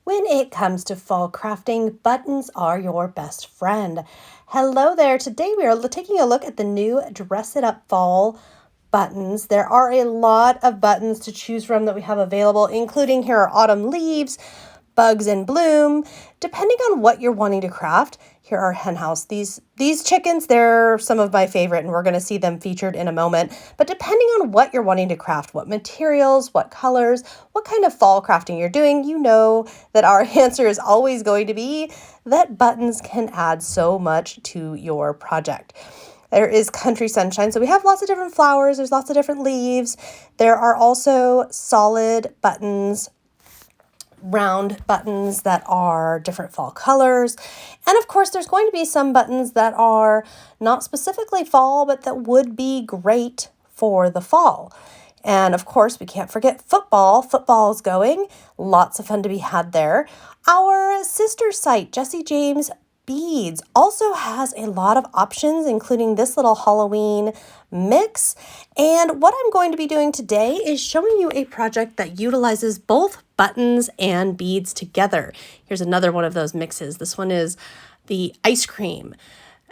When it comes to fall crafting, buttons are your best friend. Hello there. Today we are taking a look at the new Dress It Up Fall buttons. There are a lot of buttons to choose from that we have available, including here are autumn leaves, bugs in bloom. Depending on what you're wanting to craft, here are henhouse. These chickens, they're some of my favorite, and we're going to see them featured in a moment. But depending on what you're wanting to craft, what materials, what colors, what kind of fall crafting you're doing, you know that our answer is always going to be that buttons can add so much to your project. There is country sunshine, so we have lots of different flowers. There's lots of different leaves. There are also solid buttons, round buttons that are different fall colors. And of course, there's going to be some buttons that are not specifically fall, but that would be great for the fall. And of course, we can't forget football. Football is going. Lots of fun to be had there. Our sister site, Jesse James Beads, also has a lot of options, including this little Halloween mix. And what I'm going to be doing today is showing you a project that utilizes both buttons and beads together. Here's another one of those mixes. This one is the ice cream,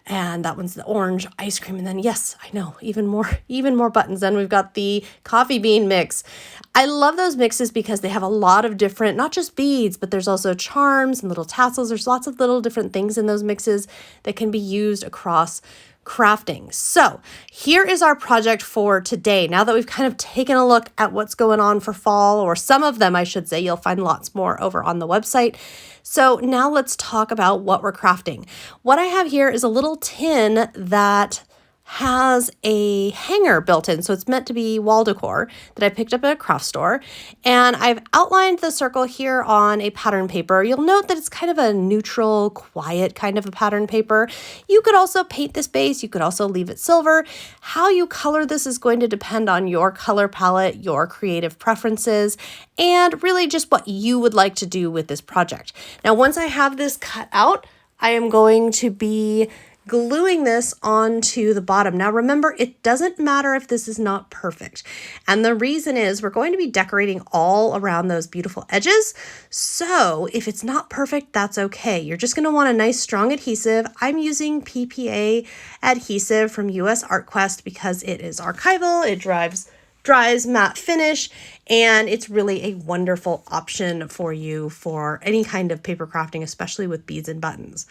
and that one's the orange ice cream. And then, yes, I know, even more buttons. Then we've got the coffee bean mix. I love those mixes because they have a lot of different, not just beads, but there's also charms and little tassels. There's lots of little different things in those mixes that can be used across crafting. So here is our project for today. Now that we've kind of taken a look at what's going on for fall, or some of them, I should say, you'll find lots more over on the website. So now let's talk about what we're crafting. What I have here is a little tin that has a hanger built in. So it's meant to be wall decor that I picked up at a craft store. And I've outlined the circle here on a pattern paper. You'll note that it's kind of a neutral, quiet kind of a pattern paper. You could also paint this base. You could also leave it silver. How you color this is going to depend on your color palette, your creative preferences, and really just what you would like to do with this project. Now, once I have this cut out, I am going to be gluing this onto the bottom. Now remember, it doesn't matter if this is not perfect. And the reason is we're going to be decorating all around those beautiful edges. So if it's not perfect, that's okay. You're just going to want a nice strong adhesive. I'm using PPA adhesive from US ArtQuest because it is archival, it dries matte finish, and it's really a wonderful option for you for any kind of paper crafting, especially with beads and buttons.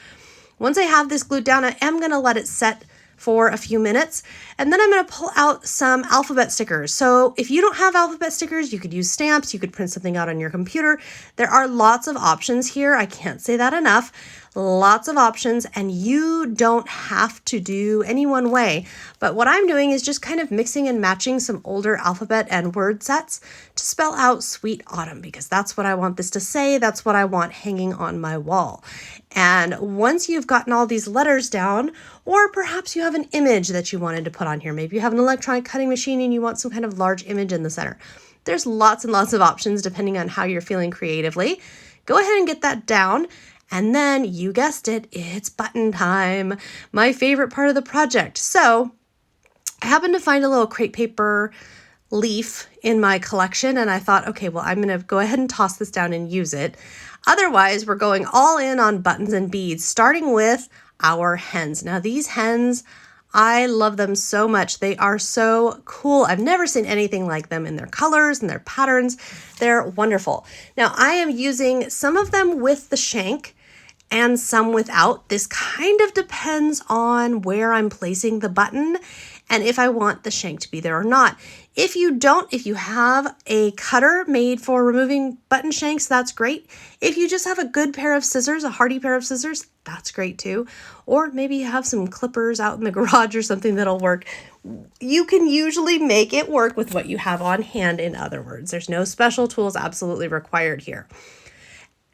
Once I have this glued down, I am going to let it set for a few minutes, and then I'm going to pull out some alphabet stickers. So if you don't have alphabet stickers, you could use stamps, you could print something out on your computer. There are lots of options here. I can't say that enough. Lots of options, and you don't have to do any one way. But what I'm doing is just kind of mixing and matching some older alphabet and word sets to spell out Sweet Autumn, because that's what I want this to say. That's what I want hanging on my wall. And once you've gotten all these letters down, or perhaps you have an image that you wanted to put on here, maybe you have an electronic cutting machine and you want some kind of large image in the center. There's lots and lots of options depending on how you're feeling creatively. Go ahead and get that down. And then, you guessed it, it's button time, my favorite part of the project. So I happened to find a little crepe paper leaf in my collection, and I thought, okay, well, I'm going to go ahead and toss this down and use it. Otherwise, we're going all in on buttons and beads, starting with our hens. Now, these hens, I love them so much. They are so cool. I've never seen anything like them in their colors and their patterns. They're wonderful. Now, I am using some of them with the shank and some without. This kind of depends on where I'm placing the button and if I want the shank to be there or not. If you don't, if you have a cutter made for removing button shanks, that's great. If you just have a good pair of scissors, a hardy pair of scissors, that's great too. Or maybe you have some clippers out in the garage or something that'll work. You can usually make it work with what you have on hand, in other words. There's no special tools absolutely required here.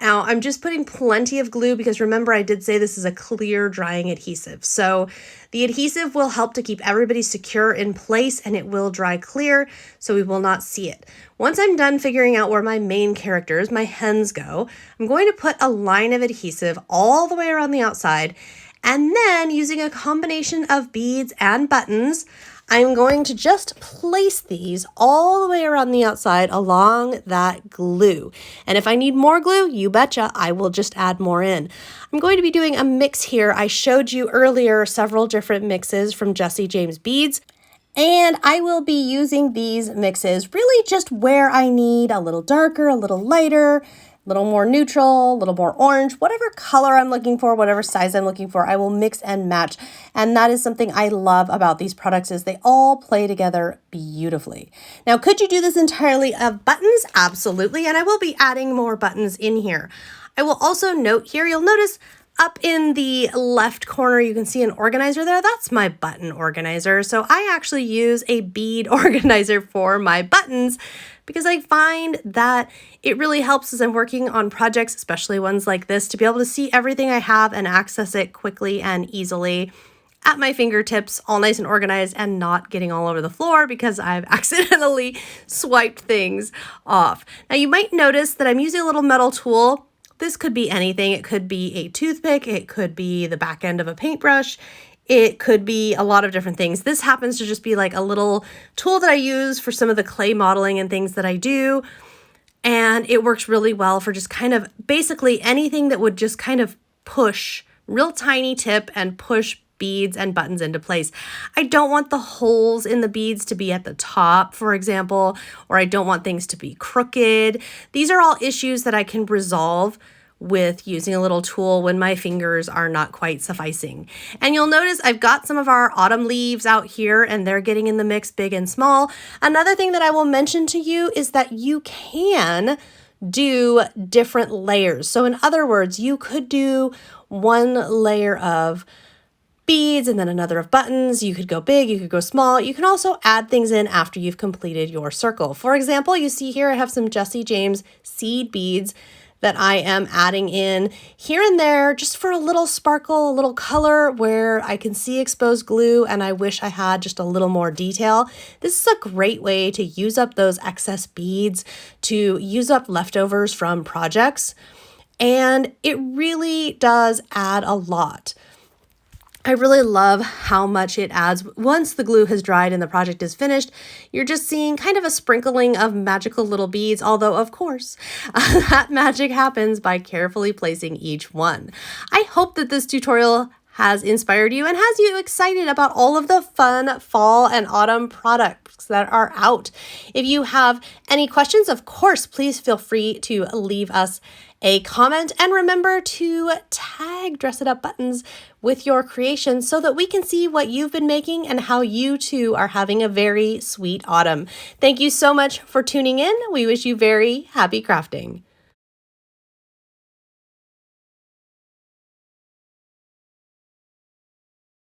Now, I'm just putting plenty of glue because remember I did say this is a clear drying adhesive. So the adhesive will help to keep everybody secure in place, and it will dry clear so we will not see it. Once I'm done figuring out where my main characters, my hens, go, I'm going to put a line of adhesive all the way around the outside, and then using a combination of beads and buttons, I'm going to just place these all the way around the outside along that glue. And if I need more glue, you betcha, I will just add more in. I'm going to be doing a mix here. I showed you earlier several different mixes from Jesse James Beads. And I will be using these mixes really just where I need a little darker, a little lighter, a little more neutral, a little more orange, whatever color I'm looking for, whatever size I'm looking for, I will mix and match. And that is something I love about these products is they all play together beautifully. Now, could you do this entirely of buttons? Absolutely. And I will be adding more buttons in here. I will also note here, you'll notice up in the left corner, you can see an organizer there. That's my button organizer. So I actually use a bead organizer for my buttons because I find that it really helps as I'm working on projects, especially ones like this, to be able to see everything I have and access it quickly and easily at my fingertips, all nice and organized and not getting all over the floor because I've accidentally swiped things off. Now you might notice that I'm using a little metal tool. This could be anything. It could be a toothpick. It could be the back end of a paintbrush. It could be a lot of different things. This happens to just be like a little tool that I use for some of the clay modeling and things that I do. And it works really well for just kind of basically anything that would just kind of push, real tiny tip and push beads and buttons into place. I don't want the holes in the beads to be at the top, for example, or I don't want things to be crooked. These are all issues that I can resolve with using a little tool when my fingers are not quite sufficing. And you'll notice I've got some of our autumn leaves out here and they're getting in the mix big and small. Another thing that I will mention to you is that you can do different layers. So in other words, you could do one layer of beads and then another of buttons. You could go big, you could go small. You can also add things in after you've completed your circle. For example, you see here I have some Jesse James seed beads that I am adding in here and there just for a little sparkle, a little color where I can see exposed glue and I wish I had just a little more detail. This is a great way to use up those excess beads, to use up leftovers from projects, and it really does add a lot. I really love how much it adds. Once the glue has dried and the project is finished, you're just seeing kind of a sprinkling of magical little beads, although of course, that magic happens by carefully placing each one. I hope that this tutorial has inspired you and has you excited about all of the fun fall and autumn products that are out. If you have any questions, of course, please feel free to leave us a comment and remember to tag Dress It Up Buttons with your creation so that we can see what you've been making and how you too are having a very sweet autumn. Thank you so much for tuning in. We wish you very happy crafting.